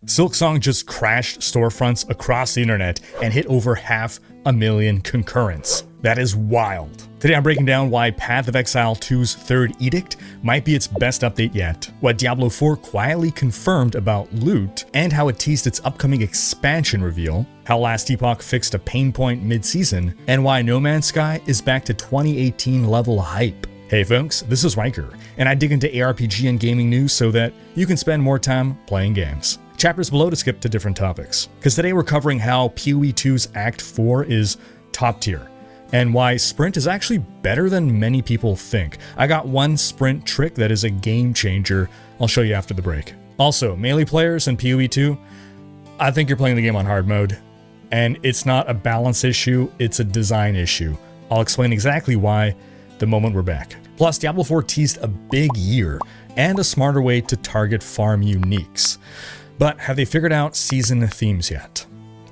Silksong just crashed storefronts across the internet and hit over 500,000 concurrents. That is wild. Today I'm breaking down why Path of Exile 2's third Edict might be its best update yet, what Diablo 4 quietly confirmed about loot, and how it teased its upcoming expansion reveal, how Last Epoch fixed a pain point mid-season, and why No Man's Sky is back to 2018 level hype. Hey folks, this is Rhykker, and I dig into ARPG and gaming news so that you can spend more time playing games. Chapters below to skip to different topics, because today we're covering how PoE 2's Act 4 is top tier, and why sprint is actually better than many people think. I got one sprint trick that is a game changer. I'll show you after the break. Also, melee players in PoE 2, I think you're playing the game on hard mode, and it's not a balance issue, it's a design issue. I'll explain exactly why the moment we're back. Plus, Diablo 4 teased a big year and a smarter way to target farm uniques. But have they figured out season themes yet?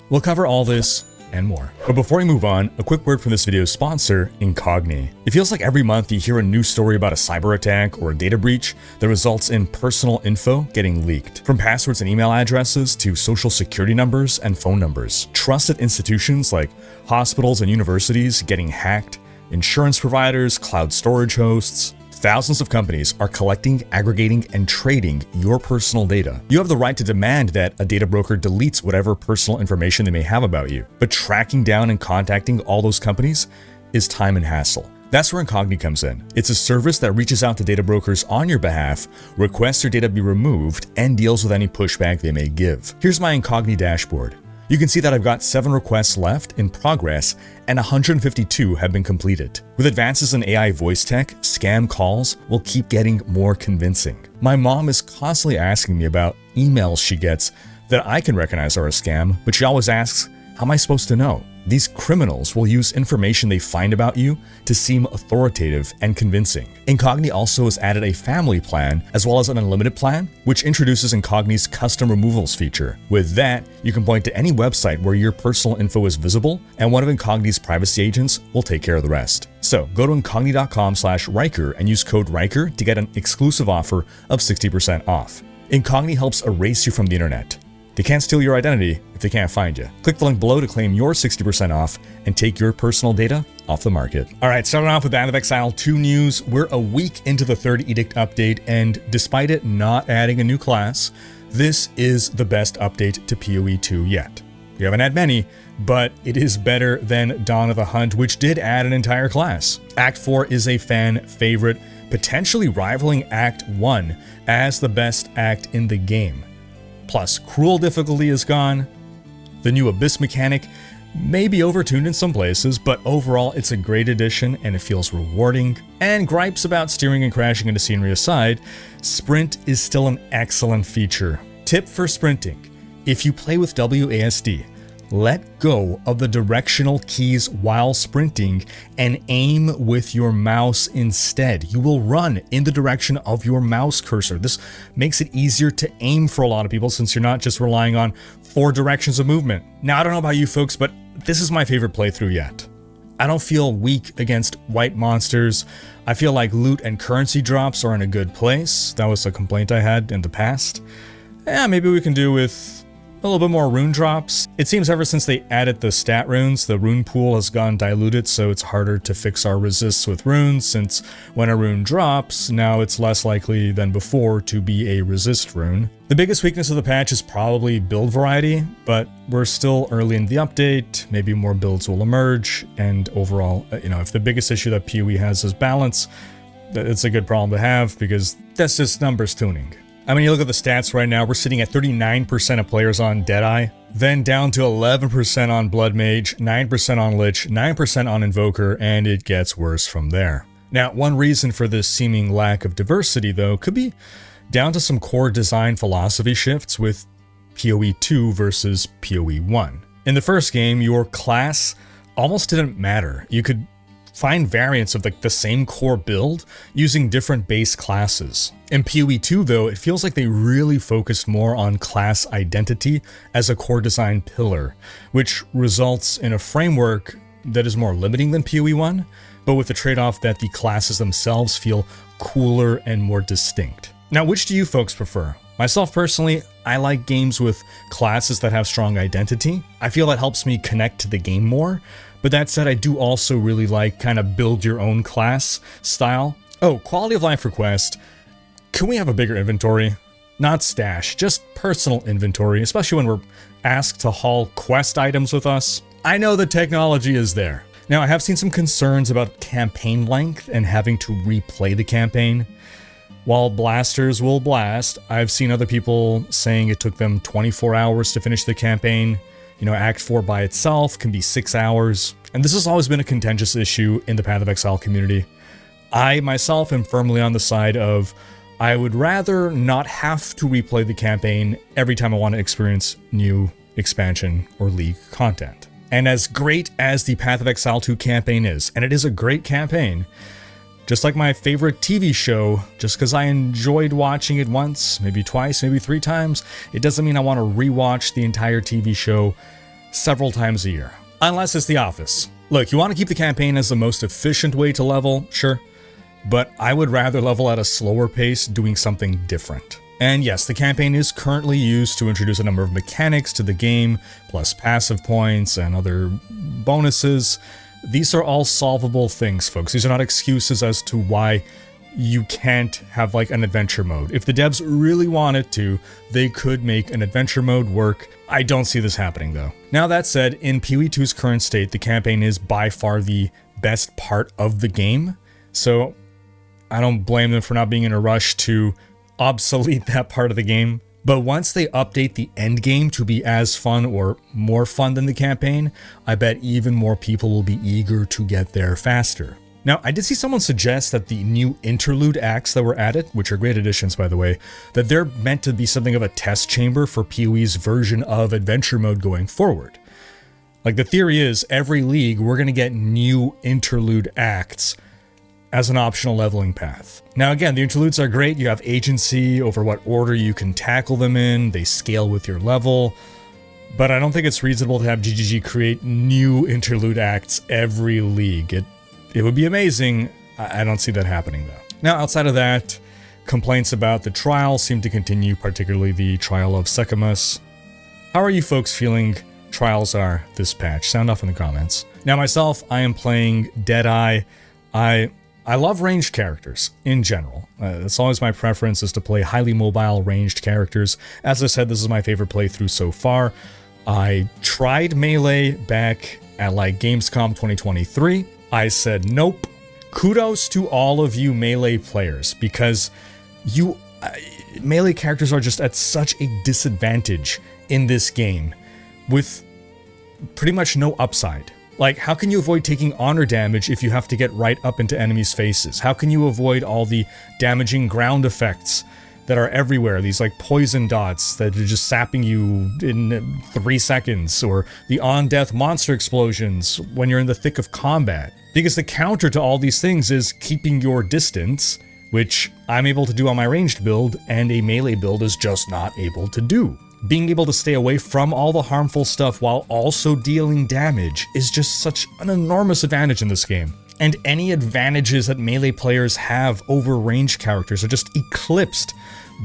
We'll cover all this and more. But before we move on, a quick word from this video's sponsor, Incogni. It feels like every month you hear a new story about a cyber attack or a data breach that results in personal info getting leaked. From passwords and email addresses to social security numbers and phone numbers. Trusted institutions like hospitals and universities getting hacked, insurance providers, cloud storage hosts. Thousands of companies are collecting, aggregating, and trading your personal data. You have the right to demand that a data broker deletes whatever personal information they may have about you. But tracking down and contacting all those companies is time and hassle. That's where Incogni comes in. It's a service that reaches out to data brokers on your behalf, requests your data be removed, and deals with any pushback they may give. Here's my Incogni dashboard. You can see that I've got 7 requests left in progress and 152 have been completed. With advances in AI voice tech, scam calls will keep getting more convincing. My mom is constantly asking me about emails she gets that I can recognize are a scam, but she always asks, how am I supposed to know? These criminals will use information they find about you to seem authoritative and convincing. Incogni also has added a family plan as well as an unlimited plan, which introduces Incogni's custom removals feature. With that, you can point to any website where your personal info is visible, and one of Incogni's privacy agents will take care of the rest. So go to incogni.com/Rhykker and use code Rhykker to get an exclusive offer of 60% off. Incogni helps erase you from the internet. They can't steal your identity if they can't find you. Click the link below to claim your 60% off and take your personal data off the market. All right, starting off with Path of Exile 2 news. We're a week into the third Edict update, and despite it not adding a new class, this is the best update to PoE 2 yet. We haven't had many, but it is better than Dawn of the Hunt, which did add an entire class. Act 4 is a fan favorite, potentially rivaling Act 1 as the best act in the game. Plus, cruel difficulty is gone. The new Abyss mechanic may be overtuned in some places, but overall it's a great addition and it feels rewarding. And gripes about steering and crashing into scenery aside, sprint is still an excellent feature. Tip for sprinting: if you play with WASD, let go of the directional keys while sprinting and aim with your mouse instead. You will run in the direction of your mouse cursor. This makes it easier to aim for a lot of people since you're not just relying on 4 directions of movement. Now, I don't know about you folks, but this is my favorite playthrough yet. I don't feel weak against white monsters. I feel like loot and currency drops are in a good place. That was a complaint I had in the past. Yeah, maybe we can do with a little bit more rune drops. It seems ever since they added the stat runes, the rune pool has gone diluted, so it's harder to fix our resists with runes, since when a rune drops, now it's less likely than before to be a resist rune. The biggest weakness of the patch is probably build variety, but we're still early in the update. Maybe more builds will emerge, and overall, if the biggest issue that PoE has is balance, it's a good problem to have because that's just numbers tuning. I mean, you look at the stats right now, we're sitting at 39% of players on Deadeye, then down to 11% on Blood Mage, 9% on Lich, 9% on Invoker, and it gets worse from there. Now, one reason for this seeming lack of diversity, though, could be down to some core design philosophy shifts with PoE 2 versus PoE 1. In the first game, your class almost didn't matter. You could find variants of the same core build using different base classes. In PoE 2 though, it feels like they really focused more on class identity as a core design pillar, which results in a framework that is more limiting than PoE 1, but with the trade-off that the classes themselves feel cooler and more distinct. Now, which do you folks prefer? Myself personally, I like games with classes that have strong identity. I feel that helps me connect to the game more. But that said, I do also really like kind of build your own class style. Oh, quality of life request. Can we have a bigger inventory? Not stash, just personal inventory, especially when we're asked to haul quest items with us. I know the technology is there. Now, I have seen some concerns about campaign length and having to replay the campaign. While blasters will blast, I've seen other people saying it took them 24 hours to finish the campaign. You know, Act 4 by itself can be 6 hours. And this has always been a contentious issue in the Path of Exile community. I myself am firmly on the side of I would rather not have to replay the campaign every time I want to experience new expansion or League content. And as great as the Path of Exile 2 campaign is, and it is a great campaign, just like my favorite TV show, just because I enjoyed watching it once, maybe twice, maybe 3 times, it doesn't mean I want to rewatch the entire TV show several times a year. Unless it's The Office. Look, you want to keep the campaign as the most efficient way to level, sure, but I would rather level at a slower pace doing something different. And yes, the campaign is currently used to introduce a number of mechanics to the game, plus passive points and other bonuses. These are all solvable things, folks. These are not excuses as to why you can't have like an adventure mode. If the devs really wanted to, they could make an adventure mode work. I don't see this happening though. Now that said, in PoE 2's current state, the campaign is by far the best part of the game. So I don't blame them for not being in a rush to obsolete that part of the game. But once they update the end game to be as fun or more fun than the campaign, I bet even more people will be eager to get there faster. Now, I did see someone suggest that the new interlude acts that were added, which are great additions by the way, that they're meant to be something of a test chamber for PoE's version of adventure mode going forward. Like the theory is, every league we're going to get new interlude acts as an optional leveling path. Now again, the interludes are great. You have agency over what order you can tackle them in. They scale with your level. But I don't think it's reasonable to have GGG create new interlude acts every league. It would be amazing. I don't see that happening though. Now outside of that, complaints about the trial seem to continue, particularly the trial of Secamus. How are you folks feeling trials are this patch? Sound off in the comments. Now myself, I am playing Deadeye. I love ranged characters in general. It's always my preference is to play highly mobile ranged characters. As I said, this is my favorite playthrough so far. I tried melee back at like Gamescom 2023. I said nope. Kudos to all of you melee players because melee characters are just at such a disadvantage in this game with pretty much no upside. Like, how can you avoid taking honor damage if you have to get right up into enemies' faces? How can you avoid all the damaging ground effects that are everywhere? These like poison dots that are just sapping you in 3 seconds, or the on-death monster explosions when you're in the thick of combat. Because the counter to all these things is keeping your distance, which I'm able to do on my ranged build, and a melee build is just not able to do. Being able to stay away from all the harmful stuff while also dealing damage is just such an enormous advantage in this game. And any advantages that melee players have over ranged characters are just eclipsed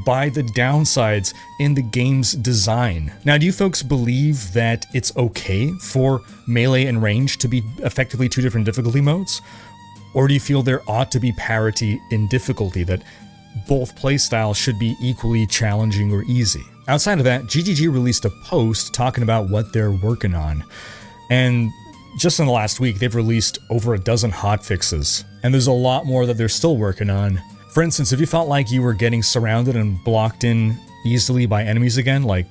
by the downsides in the game's design. Now, do you folks believe that it's okay for melee and range to be effectively 2 different difficulty modes? Or do you feel there ought to be parity in difficulty, that both playstyles should be equally challenging or easy? Outside of that, GGG released a post talking about what they're working on. And just in the last week, they've released over a dozen hotfixes. And there's a lot more that they're still working on. For instance, if you felt like you were getting surrounded and blocked in easily by enemies again, like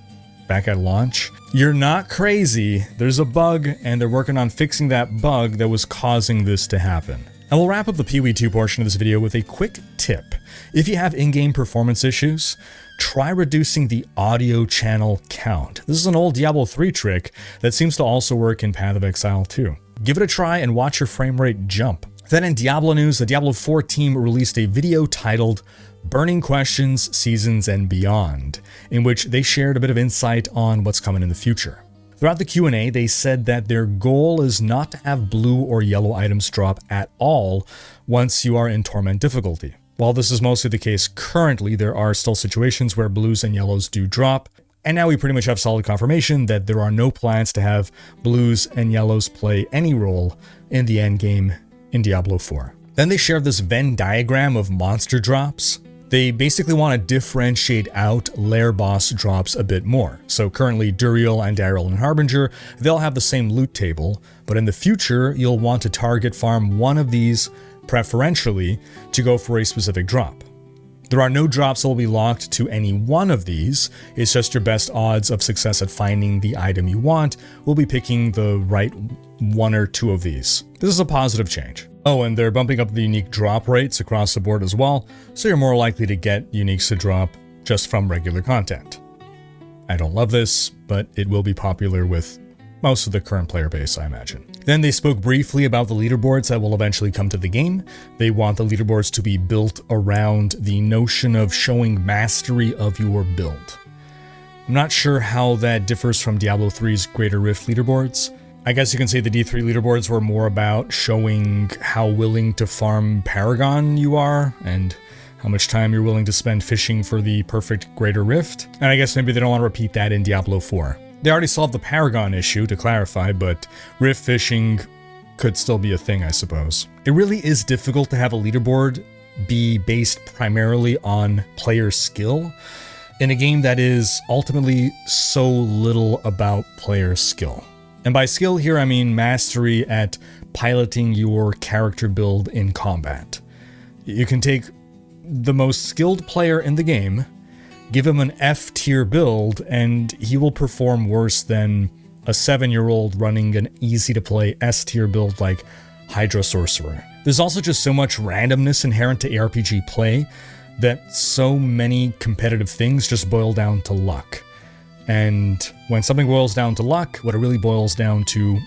back at launch, you're not crazy. There's a bug, and they're working on fixing that bug that was causing this to happen. And we'll wrap up the PoE 2 portion of this video with a quick tip. If you have in-game performance issues, try reducing the audio channel count. This is an old Diablo 3 trick that seems to also work in Path of Exile 2. Give it a try and watch your frame rate jump. Then in Diablo news, the Diablo 4 team released a video titled Burning Questions, Seasons, and Beyond, in which they shared a bit of insight on what's coming in the future. Throughout the Q&A, they said that their goal is not to have blue or yellow items drop at all once you are in Torment difficulty. While this is mostly the case currently, there are still situations where blues and yellows do drop, and now we pretty much have solid confirmation that there are no plans to have blues and yellows play any role in the endgame in Diablo 4. Then they share this Venn diagram of monster drops. They basically want to differentiate out lair boss drops a bit more. So currently Duriel and Daryl and Harbinger, they'll have the same loot table, but in the future you'll want to target farm one of these preferentially to go for a specific drop. There are no drops that will be locked to any one of these, it's just your best odds of success at finding the item you want will be picking the right one or two of these. This is a positive change. Oh, and they're bumping up the unique drop rates across the board as well, so you're more likely to get uniques to drop just from regular content. I don't love this, but it will be popular with most of the current player base, I imagine. Then they spoke briefly about the leaderboards that will eventually come to the game. They want the leaderboards to be built around the notion of showing mastery of your build. I'm not sure how that differs from Diablo 3's Greater Rift leaderboards. I guess you can say the D3 leaderboards were more about showing how willing to farm Paragon you are, and how much time you're willing to spend fishing for the perfect Greater Rift. And I guess maybe they don't want to repeat that in Diablo 4. They already solved the Paragon issue, to clarify, but Rift fishing could still be a thing, I suppose. It really is difficult to have a leaderboard be based primarily on player skill in a game that is ultimately so little about player skill. And by skill here, I mean mastery at piloting your character build in combat. You can take the most skilled player in the game, give him an F-tier build, and he will perform worse than a 7-year-old running an easy-to-play S-tier build like Hydra Sorcerer. There's also just so much randomness inherent to ARPG play that so many competitive things just boil down to luck. And when something boils down to luck, what it really boils down to,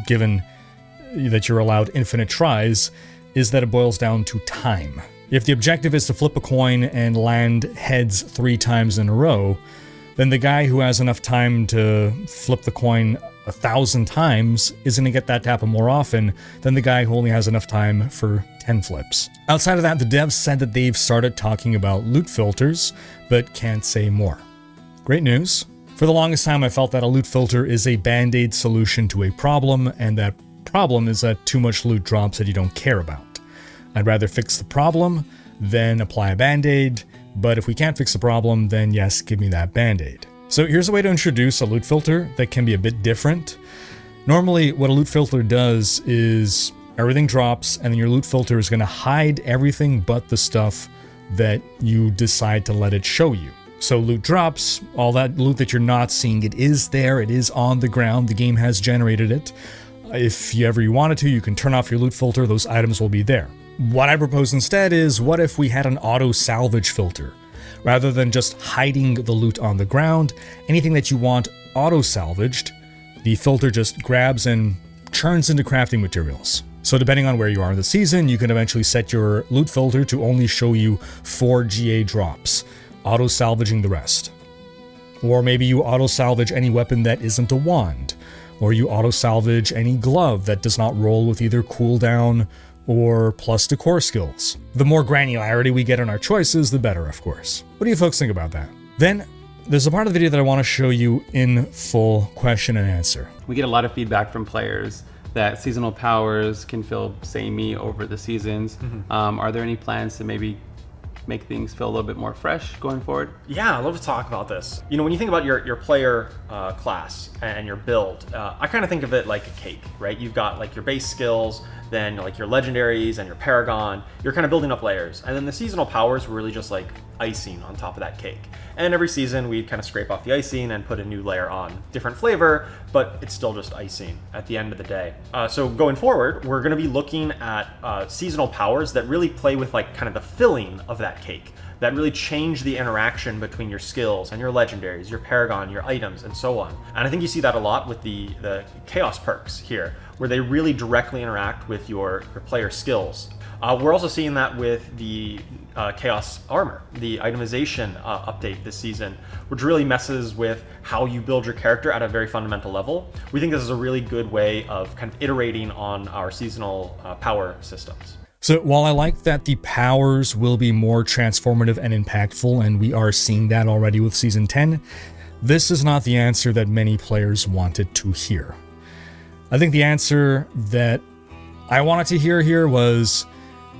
given that you're allowed infinite tries, is that it boils down to time. If the objective is to flip a coin and land heads 3 times in a row, then the guy who has enough time to flip the coin 1,000 times is going to get that to happen more often than the guy who only has enough time for 10 flips. Outside of that, the devs said that they've started talking about loot filters, but can't say more. Great news. For the longest time, I felt that a loot filter is a band-aid solution to a problem, and that problem is that too much loot drops that you don't care about. I'd rather fix the problem than apply a band-aid, but if we can't fix the problem, then yes, give me that band-aid. So here's a way to introduce a loot filter that can be a bit different. Normally, what a loot filter does is everything drops, and then your loot filter is going to hide everything but the stuff that you decide to let it show you. So loot drops, all that loot that you're not seeing, it is there, it is on the ground, the game has generated it. If you ever wanted to, you can turn off your loot filter, those items will be there. What I propose instead is, what if we had an auto-salvage filter? Rather than just hiding the loot on the ground, anything that you want auto-salvaged, the filter just grabs and churns into crafting materials. So depending on where you are in the season, you can eventually set your loot filter to only show you 4 GA drops, auto-salvaging the rest. Or maybe you auto-salvage any weapon that isn't a wand, or you auto-salvage any glove that does not roll with either cooldown or plus to core skills. The more granularity we get in our choices, the better, of course. What do you folks think about that? Then, there's a part of the video that I want to show you in full question and answer. We get a lot of feedback from players that seasonal powers can feel samey over the seasons. Are there any plans to maybe make things feel a little bit more fresh going forward? Yeah, I'd love to talk about this. You know, when you think about your player class and your build, I kind of think of it like a cake, right? You've got like your base skills, then like your legendaries and your paragon. You're kind of building up layers. And then the seasonal powers were really just like icing on top of that cake. And every season we'd kind of scrape off the icing and put a new layer on. Different flavor, but it's still just icing at the end of the day. So going forward, we're gonna be looking at seasonal powers that really play with like kind of the filling of that cake, that really change the interaction between your skills and your legendaries, your paragon, your items, and so on. And I think you see that a lot with the chaos perks here, where they really directly interact with your player skills. We're also seeing that with the chaos armor, the itemization update this season, which really messes with how you build your character at a very fundamental level. We think this is a really good way of kind of iterating on our seasonal power systems. So while I like that the powers will be more transformative and impactful, and we are seeing that already with Season 10, this is not the answer that many players wanted to hear. I think the answer that I wanted to hear here was,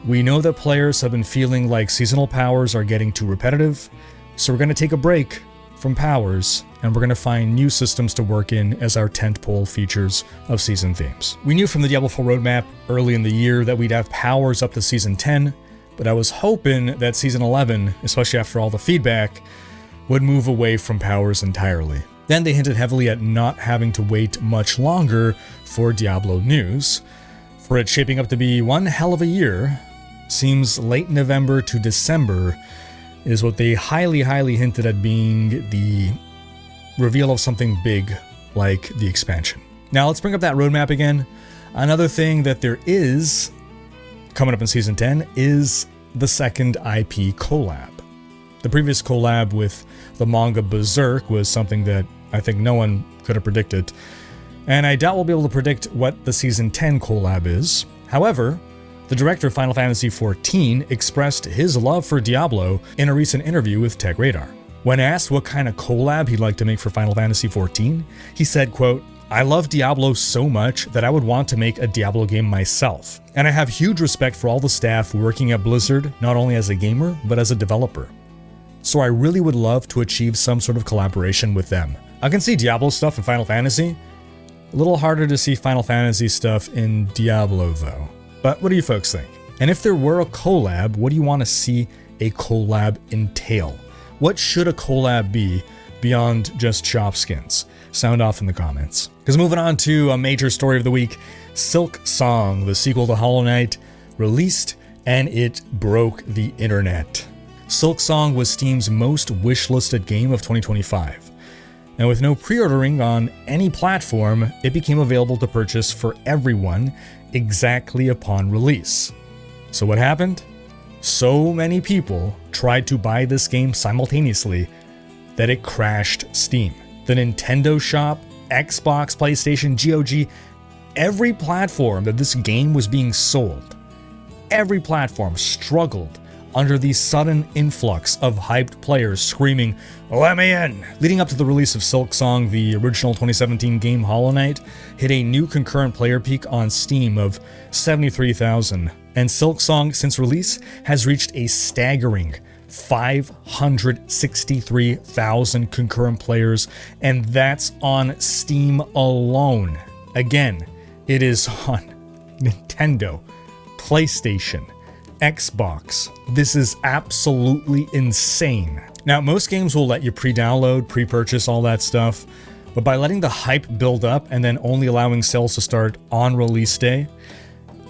we know that players have been feeling like seasonal powers are getting too repetitive, so we're going to take a break from powers, and we're going to find new systems to work in as our tentpole features of season themes. We knew from the Diablo 4 roadmap early in the year that we'd have powers up to Season 10, but I was hoping that Season 11, especially after all the feedback, would move away from powers entirely. Then they hinted heavily at not having to wait much longer for Diablo news. For it shaping up to be one hell of a year, seems late November to December is what they highly hinted at being the reveal of something big like the expansion. Now let's bring up that roadmap again. Another thing that there is coming up in Season 10 is the second IP collab. The previous collab with the manga Berserk was something that I think no one could have predicted, and I doubt we'll be able to predict what the Season 10 collab is. However, the director of Final Fantasy XIV expressed his love for Diablo in a recent interview with Tech Radar. When asked what kind of collab he'd like to make for Final Fantasy XIV, he said, quote, "I love Diablo so much that I would want to make a Diablo game myself. And I have huge respect for all the staff working at Blizzard, not only as a gamer, but as a developer. So I really would love to achieve some sort of collaboration with them." I can see Diablo stuff in Final Fantasy. A little harder to see Final Fantasy stuff in Diablo though. But what do you folks think? And if there were a collab, what do you want to see a collab entail? What should a collab be beyond just shop skins? Sound off in the comments. Because moving on to a major story of the week, Silksong, the sequel to Hollow Knight, released and it broke the internet. Silksong was Steam's most wishlisted game of 2025. And with no pre-ordering on any platform, it became available to purchase for everyone exactly upon release. So what happened? So many people tried to buy this game simultaneously that it crashed Steam. The Nintendo Shop, Xbox, PlayStation, GOG, every platform that this game was being sold, every platform struggled under the sudden influx of hyped players screaming, "Let me in!" Leading up to the release of Silksong, the original 2017 game Hollow Knight hit a new concurrent player peak on Steam of 73,000, and Silksong, since release, has reached a staggering 563,000 concurrent players, and that's on Steam alone. Again, it is on Nintendo, PlayStation, Xbox. This is absolutely insane. Now, most games will let you pre-download, pre-purchase, all that stuff, but by letting the hype build up and then only allowing sales to start on release day,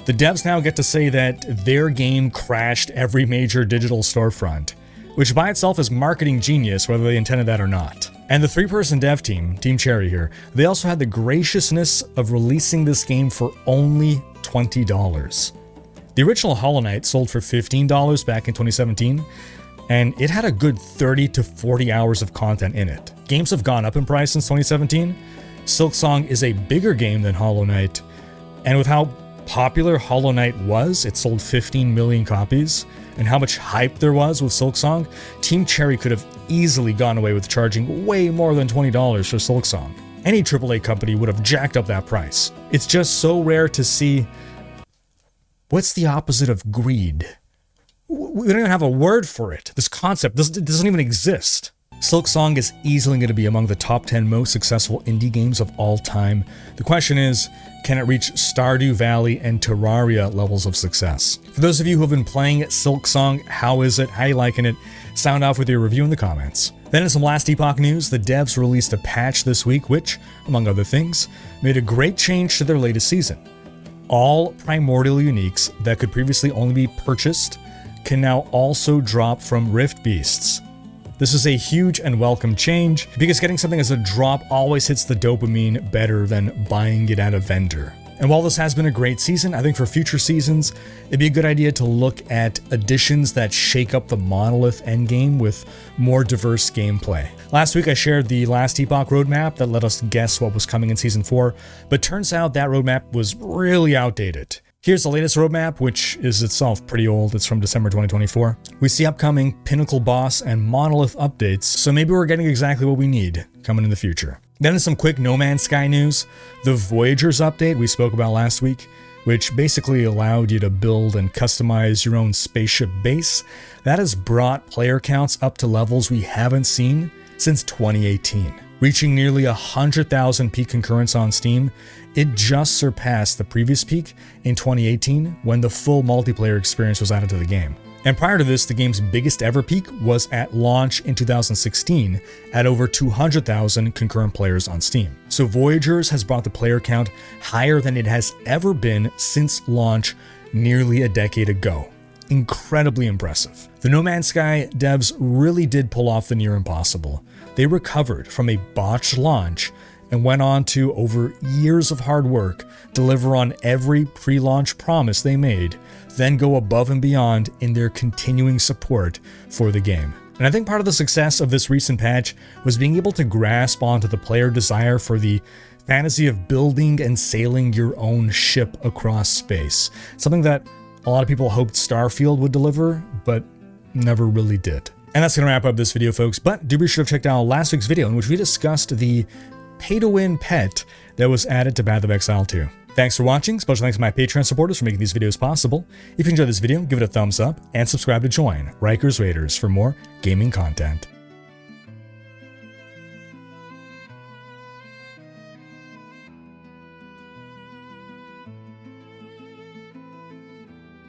the devs now get to say that their game crashed every major digital storefront, which by itself is marketing genius, whether they intended that or not. And the 3-person dev team, Team Cherry here, they also had the graciousness of releasing this game for only $20. The original Hollow Knight sold for $15 back in 2017, and it had a good 30 to 40 hours of content in it. Games have gone up in price since 2017. Silksong is a bigger game than Hollow Knight, and with how popular Hollow Knight was, it sold 15 million copies, and how much hype there was with Silksong, Team Cherry could have easily gone away with charging way more than $20 for Silksong. Any AAA company would have jacked up that price. It's just so rare to see. What's the opposite of greed? We don't even have a word for it. This concept doesn't even exist. Silksong is easily going to be among the top 10 most successful indie games of all time. The question is, can it reach Stardew Valley and Terraria levels of success? For those of you who have been playing Silksong, how is it? How are you liking it? Sound off with your review in the comments. Then in some Last Epoch news, the devs released a patch this week which, among other things, made a great change to their latest season. All primordial uniques that could previously only be purchased can now also drop from Rift Beasts. This is a huge and welcome change because getting something as a drop always hits the dopamine better than buying it at a vendor. And while this has been a great season, I think for future seasons, it'd be a good idea to look at additions that shake up the monolith endgame with more diverse gameplay. Last week I shared the Last Epoch roadmap that let us guess what was coming in Season 4, but turns out that roadmap was really outdated. Here's the latest roadmap, which is itself pretty old. It's from December 2024. We see upcoming Pinnacle boss and Monolith updates, so maybe we're getting exactly what we need coming in the future. Then in some quick No Man's Sky news, the Voyagers update we spoke about last week, which basically allowed you to build and customize your own spaceship base, that has brought player counts up to levels we haven't seen since 2018. Reaching nearly 100,000 peak concurrents on Steam, it just surpassed the previous peak in 2018 when the full multiplayer experience was added to the game. And prior to this, the game's biggest ever peak was at launch in 2016 at over 200,000 concurrent players on Steam. So Voyagers has brought the player count higher than it has ever been since launch nearly a decade ago. Incredibly impressive. The No Man's Sky devs really did pull off the near impossible. They recovered from a botched launch and went on to, over years of hard work, deliver on every pre-launch promise they made, then go above and beyond in their continuing support for the game. And I think part of the success of this recent patch was being able to grasp onto the player desire for the fantasy of building and sailing your own ship across space. Something that a lot of people hoped Starfield would deliver, but never really did. And that's going to wrap up this video, folks, but do be sure to check out last week's video in which we discussed the pay-to-win pet that was added to Path of Exile 2. Thanks for watching. Special thanks to my Patreon supporters for making these videos possible. If you enjoyed this video, give it a thumbs up and subscribe to join Rhykkers Raiders for more gaming content.